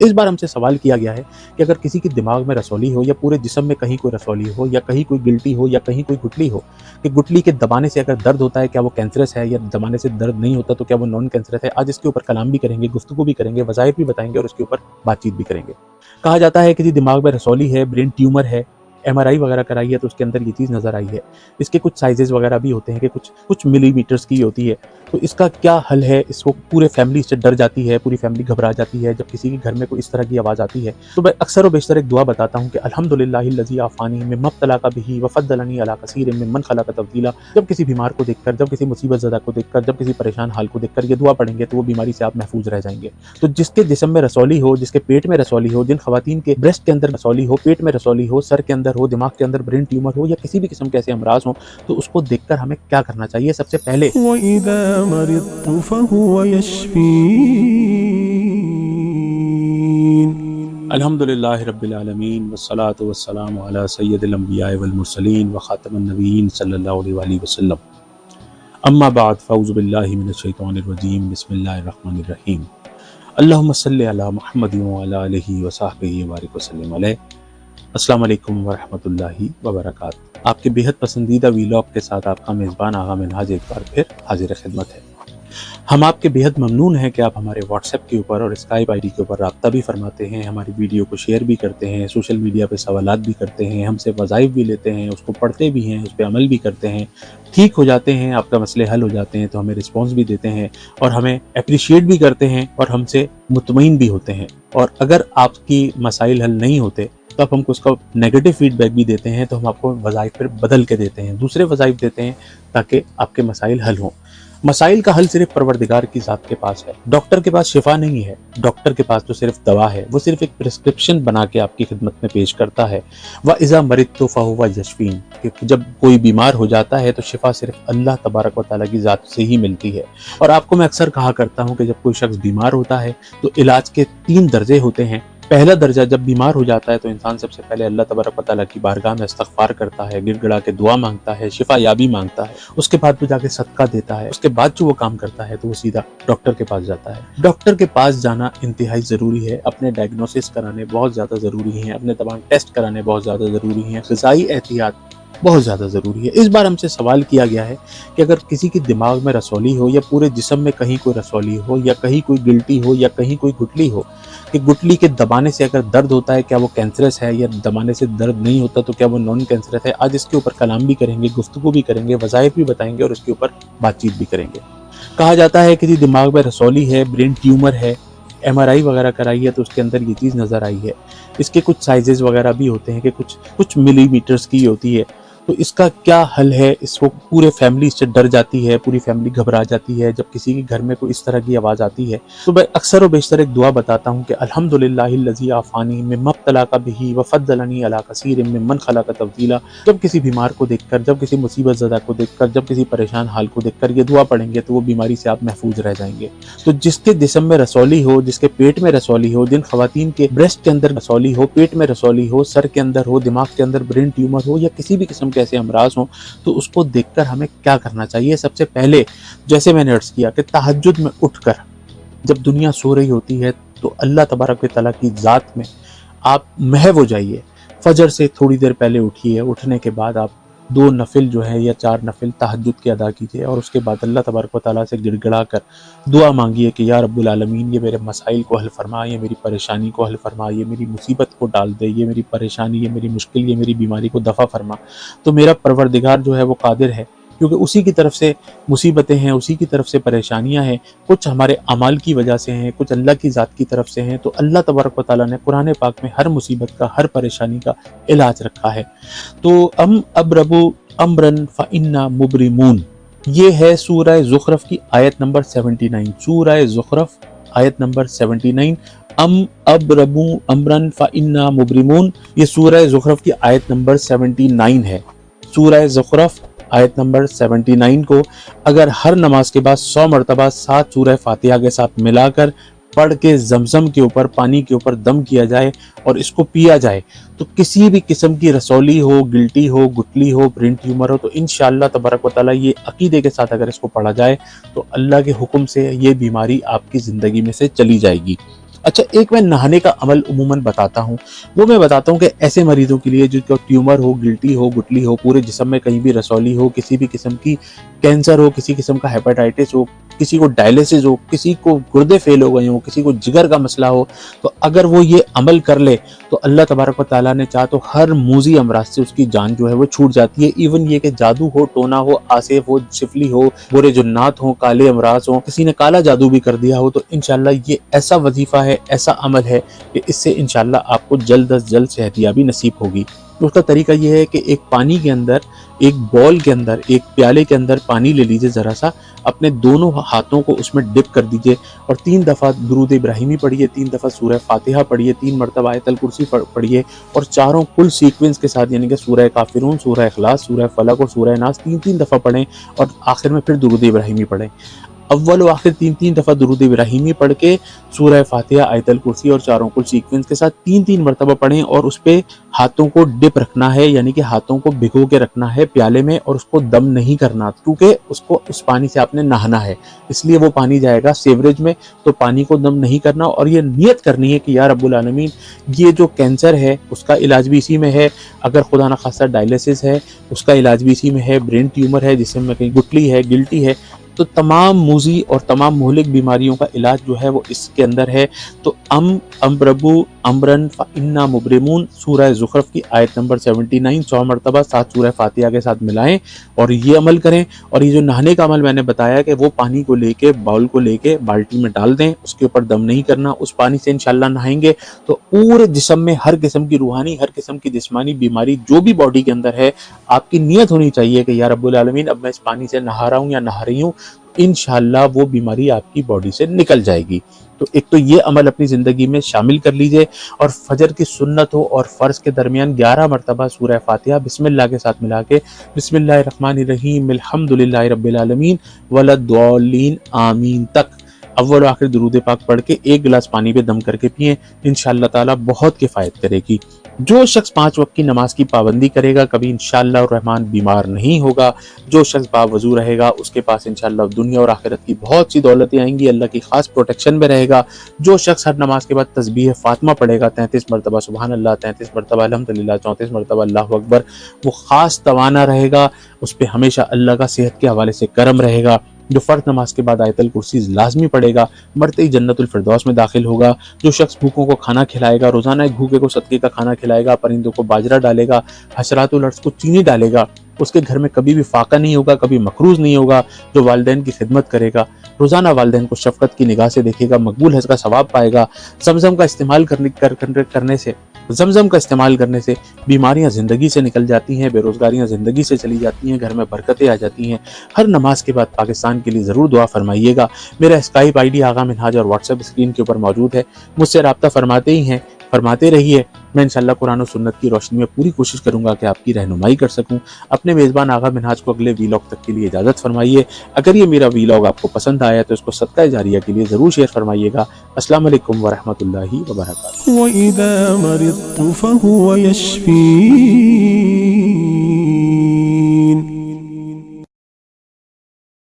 इस बार हमसे सवाल किया गया है कि अगर किसी के दिमाग में रसौली हो या पूरे जिस्म में कहीं कोई रसौली हो या कहीं कोई गिल्टी हो या कहीं कोई गुठली हो, कि गुठली के दबाने से अगर दर्द होता है क्या वो कैंसरस है, या दबाने से दर्द नहीं होता तो क्या वो नॉन कैंसरस है। आज इसके ऊपर कलाम भी करेंगे, गुफ्तगू भी करेंगे, वज़ाइफ भी बताएंगे और उसके ऊपर बातचीत भी करेंगे। कहा जाता है किसी दिमाग में रसौली है, ब्रेन ट्यूमर है, एमआरआई वगैरह कराई है तो उसके अंदर ये चीज़ नज़र आई है। इसके कुछ साइजेस वगैरह भी होते हैं कि कुछ मिलीमीटर्स की होती है। तो इसका क्या हल है? इसको पूरे फैमिली इससे डर जाती है, पूरी फैमिली घबरा जाती है जब किसी के घर में कोई इस तरह की आवाज़ आती है। तो मैं अक्सर व बेशतर एक दुआ बताता हूँ कि अल्हम्दुलिल्लाहिल्लज़ी आफ़ानी मिम्मा इब्तलाका बिही व फ़द्दलनी अला कसीरिन मिम्मन ख़लक़ तफ़दीला। जब किसी बीमार को देखकर, जब किसी मुसीबत ज़दा को देखकर, जब किसी परेशान हाल को देखकर ये दुआ पढ़ेंगे तो वो बीमारी से आप महफूज रह जाएंगे। तो जिसके जिस्म में रसौली हो, जिसके पेट में रसौली हो, जिन ख़वातीन के ब्रेस्ट के अंदर रसौली हो, पेट में रसौली हो, सर के अंदर हो, दिमाग के अंदर ब्रेन ट्यूमर हो या किसी भी किस्म के ऐसे अमराज हो, तो उसको देखकर हमें क्या करना चाहिए? सबसे पहले وَإِذَا مَرِضْتُ فَهُوَ يَشْفِينِ अल्हम्दुलिल्लाहि रब्बिल आलमीन वस्सलातु वस्सलामु अला सय्यदिल अंबिया वल मुरसलीन व खातमुन नबिय्यीन सल्लल्लाहु अलैहि वसल्लम। अम्मा बाद फ़ऊज़ु बिल्लाहि मिनश शैतानिर रजीम बिस्मिल्लाहिर रहमानिर रहीम। अल्लाहुम्मा सल्लि अला मुहम्मदिन व अला आलिहि व सहबिहि व बारिक व सल्लिम अलैहि। अस्सलामु अलैकुम व रहमतुल्लाहि व बरकातहू। आपके बेहद पसंदीदा वीलॉग के साथ आपका मेज़बान आगा मिनहाज एक बार फिर हाजिर खिदमत है। हम आपके बेहद ममनून हैं कि आप हमारे व्हाट्सएप के ऊपर और स्काइप आईडी के ऊपर राब्ता भी फरमाते हैं, हमारी वीडियो को शेयर भी करते हैं, सोशल मीडिया पे सवालात भी करते हैं, हमसे वज़ाइफ भी लेते हैं, उसको पढ़ते भी हैं, उस पर अमल भी करते हैं, ठीक हो जाते हैं, आपका मसले हल हो जाते हैं तो हमें रिस्पॉन्स भी देते हैं और हमें अप्रिशिएट भी करते हैं और हमसे मुतमईन भी होते हैं। और अगर आपकी मसाइल हल नहीं होते तो आप हमको उसका नेगेटिव फीडबैक भी देते हैं, तो हम आपको वज़ाइफ फिर बदल के देते हैं, दूसरे वज़ाइफ देते हैं ताकि आपके मसाइल हल हों। मसाइल का हल सिर्फ परवरदिगार की ज़ात के पास है। डॉक्टर के पास शिफा नहीं है, डॉक्टर के पास तो सिर्फ दवा है, वो सिर्फ एक प्रिस्क्रिप्शन बना के आपकी खिदमत में पेश करता है। व इज़ा मरिदतु फ़हुव यशफ़ीन, क्योंकि जब कोई बीमार हो जाता है तो शिफा सिर्फ अल्लाह तबारक व तआला की ज़ात से ही मिलती है। और आपको मैं अक्सर कहा करता हूँ कि जब कोई शख्स बीमार होता है तो इलाज के 3 दर्जे होते हैं। पहला दर्जा, जब बीमार हो जाता है तो इंसान सबसे पहले अल्लाह तबारक व तआला की बारगाह में इस्तग़फ़ार करता है, गिड़गिड़ा के दुआ मांगता है, शिफा याबी मांगता है, उसके बाद वो जाके सदका देता है, उसके बाद जो वो काम करता है तो वो सीधा डॉक्टर के पास जाता है। डॉक्टर के पास जाना इंतहाई ज़रूरी है, अपने डायग्नोसिस कराने बहुत ज़्यादा ज़रूरी हैं, अपने तमाम टेस्ट कराने बहुत ज़्यादा ज़रूरी हैं, ग़िज़ाई एहतियात बहुत ज़्यादा ज़रूरी है। इस बार हमसे सवाल किया गया है कि अगर किसी के दिमाग में रसौली हो या पूरे जिस्म में कहीं कोई रसौली हो या कहीं कोई गिल्टी हो या कहीं कोई गुठली हो, कि गुठली के दबाने से अगर दर्द होता है क्या वो कैंसरस है, या दबाने से दर्द नहीं होता तो क्या वो नॉन कैंसरस है। आज इसके ऊपर कलाम भी करेंगे, गुफ्तगू भी करेंगे, वज़ाइफ भी बताएंगे और उसके ऊपर बातचीत भी करेंगे। कहा जाता है किसी दिमाग में रसौली है, ब्रेन ट्यूमर है, एमआरआई वगैरह कराई है तो उसके अंदर ये चीज़ नज़र आई है। इसके कुछ साइजेस वगैरह भी होते हैं कि कुछ मिलीमीटर्स की होती है। तो इसका क्या हल है? इसको पूरे फैमिली इससे डर जाती है, पूरी फैमिली घबरा जाती है जब किसी के घर में कोई इस तरह की आवाज़ आती है। तो मैं अक्सर व बेशतर एक दुआ बताता हूँ कि अल्हम्दुलिल्लाहिल्लज़ी आफ़ानी मिम्मा इब्तलाका बिही व फ़द्दलनी अला कसीरिन मिम्मन ख़लक़ तफ़दीला। जब किसी बीमार को देखकर, जब किसी मुसीबत ज़दा को देखकर, जब किसी परेशान हाल को देखकर ये दुआ पढ़ेंगे तो वो बीमारी से आप महफूज रह जाएंगे। तो जिसके जिस्म में रसौली हो, जिसके पेट में रसौली हो, जिन ख़वातीन के ब्रेस्ट के अंदर रसौली हो, पेट में रसौली हो, सर के अंदर हो, दिमाग के अंदर ब्रेन ट्यूमर हो या किसी भी किस्म के ऐसे अमराज हों, तो उसको देखकर हमें क्या करना चाहिए? सबसे पहले जैसे मैंने अर्ज़ किया कि तहज्जुद में उठकर जब दुनिया सो रही होती है तो अल्लाह तबारक व तआला की ज़ात में आप महव हो जाइए। फजर से थोड़ी देर पहले उठिए, उठने के बाद आप 2 नफिल जो है या 4 नफिल तहज्जुद के अदा कीजिए और उसके बाद अल्लाह तबारक व तआला से गिड़गिड़ा कर दुआ मांगिए कि या रब्बुल आलमीन, ये मेरे मसाइल को हल फरमा, ये मेरी परेशानी को हल फरमा, ये मेरी मुसीबत को डाल दे, ये मेरी परेशानी, ये मेरी मुश्किल, ये मेरी बीमारी को दफ़ा फरमा। तो मेरा परवरदिगार जो है वो कादिर है, क्योंकि उसी की तरफ से मुसीबतें हैं, उसी की तरफ से परेशानियां हैं, कुछ हमारे अमाल की वजह से हैं, कुछ अल्लाह की ज़ात की तरफ से हैं। तो अल्लाह तबारक व तआला ने कुरान पाक में हर मुसीबत का, हर परेशानी का इलाज रखा है। तो अबरबु अमरन फ़इन्ना मुबरिमून, ये है सूरह ज़ुख़रफ़ की आयत नंबर 79। सूरह ज़ुख़रफ़ आयत नंबर 79। अबरबु अमरन फ़इन्ना मुबरिमून, ये सूरह ज़ुख़रफ़ की आयत नंबर 79 है। सूरह ज़ुख़रफ़ आयत नंबर 79 को अगर हर नमाज के बाद 100 मरतबा 7 सूरह फातिहा के साथ मिलाकर पढ़ के ज़मज़म के ऊपर, पानी के ऊपर दम किया जाए और इसको पिया जाए तो किसी भी किस्म की रसौली हो, गिल्टी हो, गुठली हो, ब्रेन ट्यूमर हो, तो इंशाअल्लाह तबारक व तआला ये अकीदे के साथ अगर इसको पढ़ा जाए तो अल्लाह के हुक्म से ये बीमारी आपकी ज़िंदगी में से चली जाएगी। اچھا، ایک میں نہانے کا عمل عموماً بتاتا ہوں، وہ میں بتاتا ہوں کہ ایسے مریضوں کے لیے جن کا ٹیومر ہو، گلٹی ہو، گٹلی ہو، پورے جسم میں کہیں بھی رسولی ہو، کسی بھی قسم کی کینسر ہو، کسی قسم کا ہیپاٹائٹس ہو، کسی کو ڈائلیسس ہو، کسی کو گردے فیل ہو گئے ہوں، کسی کو جگر کا مسئلہ ہو، تو اگر وہ یہ عمل کر لے تو اللہ تبارک و تعالیٰ نے چاہا تو ہر موذی امراض سے اس کی جان جو ہے وہ چھوٹ جاتی ہے۔ ایون یہ کہ جادو ہو، ٹونا ہو، آصف ہو، شفلی ہو، برے جنات ہوں، کالے امراض ہوں، کسی نے کالا جادو بھی کر دیا ہو، تو انشاءاللہ یہ ایسا وظیفہ ہے، ایسا عمل ہے کہ اس سے انشاءاللہ آپ کو جلد از جلد صحت یابی نصیب ہوگی۔ اس کا طریقہ یہ ہے کہ ایک پانی کے اندر، ایک بول کے اندر، ایک پیالے کے اندر پانی لے لیجئے، ذرا سا اپنے دونوں ہاتھوں کو اس میں ڈپ کر دیجئے اور 3 دفعہ درود ابراہیمی پڑھیے، 3 دفعہ سورہ فاتحہ پڑھیے، 3 مرتبہ آیت الکرسی پڑھیے، اور چاروں کل سیکوینس کے ساتھ، یعنی کہ سورہ کافرون، سورہ اخلاص، سورہ فلق اور سورہ ناس 3 دفعہ پڑھیں، اور آخر میں پھر درود ابراہیمی پڑھیں۔ اول و آخر 3 دفعہ درود ابراہیمی پڑھ کے سورہ فاتحہ، آیت الکرسی اور چاروں کل سیکوینس کے ساتھ 3 مرتبہ پڑھیں، اور اس پہ ہاتھوں کو ڈپ رکھنا ہے، یعنی کہ ہاتھوں کو بھگو کے رکھنا ہے پیالے میں، اور اس کو دم نہیں کرنا، کیونکہ اس پانی سے آپ نے نہانا ہے، اس لیے وہ پانی جائے گا سیوریج میں، تو پانی کو دم نہیں کرنا، اور یہ نیت کرنی ہے کہ یا رب العالمین یہ جو کینسر ہے اس کا علاج بھی اسی میں ہے، اگر خدا نخواستہ ڈائلیسس ہے اس کا علاج بھی اسی میں ہے، برین ٹیومر ہے، جسم میں کہیں گٹلی ہے، گلٹی ہے، تو تمام موذی اور تمام مہلک بیماریوں کا علاج جو ہے وہ اس کے اندر ہے۔ تو امربو امرن فانا مبرمون، سورہ زخرف کی آیت نمبر 79 100 مرتبہ 7 سورہ فاتحہ کے ساتھ ملائیں اور یہ عمل کریں۔ اور یہ جو نہانے کا عمل میں نے بتایا کہ وہ پانی کو لے کے، باؤل کو لے کے بالٹی میں ڈال دیں، اس کے اوپر دم نہیں کرنا، اس پانی سے انشاءاللہ نہائیں گے تو پورے جسم میں ہر قسم کی روحانی، ہر قسم کی جسمانی بیماری جو بھی باڈی کے اندر ہے، آپ کی نیت ہونی چاہیے کہ یا رب العالمین اب میں اس پانی سے نہا رہا ہوں یا نہا رہی ہوں، انشاءاللہ وہ بیماری آپ کی باڈی سے نکل جائے گی۔ تو ایک تو یہ عمل اپنی زندگی میں شامل کر لیجئے، اور فجر کی سنت ہو اور فرض کے درمیان 11 مرتبہ سورہ فاتحہ بسم اللہ کے ساتھ ملا کے، بسم اللہ الرحمن الرحیم الحمدللہ رب العالمین ولا الضالین آمین تک اول و آخر درود پاک پڑھ کے 1 گلاس پانی پہ دم کر کے پئیں، انشاءاللہ تعالی بہت کفایت کرے گی۔ جو شخص 5 وقت کی نماز کی پابندی کرے گا کبھی انشاءاللہ الرحمن بیمار نہیں ہوگا، جو شخص باوضو رہے گا اس کے پاس انشاءاللہ دنیا اور آخرت کی بہت سی دولتیں آئیں گی، اللہ کی خاص پروٹیکشن میں رہے گا۔ جو شخص ہر نماز کے بعد تسبیح فاطمہ پڑھے گا، 33 مرتبہ سبحان اللہ، 33 مرتبہ الحمدللہ، 34 مرتبہ اللہ اکبر، وہ خاص توانا رہے گا، اس پہ ہمیشہ اللہ کا صحت کے حوالے سے کرم رہے گا۔ جو فرض نماز کے بعد آیت الکرسی لازمی پڑھے گا، مرتے ہی جنت الفردوس میں داخل ہوگا۔ جو شخص بھوکوں کو کھانا کھلائے گا، روزانہ ایک بھوکے کو صدقے کا کھانا کھلائے گا، پرندوں کو باجرہ ڈالے گا، حشرات الارض کو چینی ڈالے گا، اس کے گھر میں کبھی بھی فاقہ نہیں ہوگا، کبھی مقروض نہیں ہوگا۔ جو والدین کی خدمت کرے گا، روزانہ والدین کو شفقت کی نگاہ سے دیکھے گا، مقبول حج کا ثواب پائے گا۔ زمزم کا استعمال کرنے سے بیماریاں زندگی سے نکل جاتی ہیں، بے روزگاریاں زندگی سے چلی جاتی ہیں، گھر میں برکتیں آ جاتی ہیں۔ ہر نماز کے بعد پاکستان کے لیے ضرور دعا فرمائیے گا۔ میرا اسکائپ آئی ڈی آغا منہاج اور واٹس ایپ اسکرین کے اوپر موجود ہے، مجھ سے رابطہ فرماتے ہی ہیں، فرماتے رہیے۔ میں انشاءاللہ قرآن و سنت کی روشنی میں پوری کوشش کروں گا کہ آپ کی رہنمائی کر سکوں۔ اپنے میزبان آغا منہاج کو اگلے ویلاگ تک کے لیے اجازت فرمائیے۔ اگر یہ میرا ویلاگ آپ کو پسند آیا تو اس کو صدقہ جاریہ کے لیے ضرور شیئر فرمائیے گا۔ السلام علیکم ورحمۃ اللہ وبرکاتہ۔ وَإِذَا مَرِضْتُ فَهُوَ يَشْفِينِ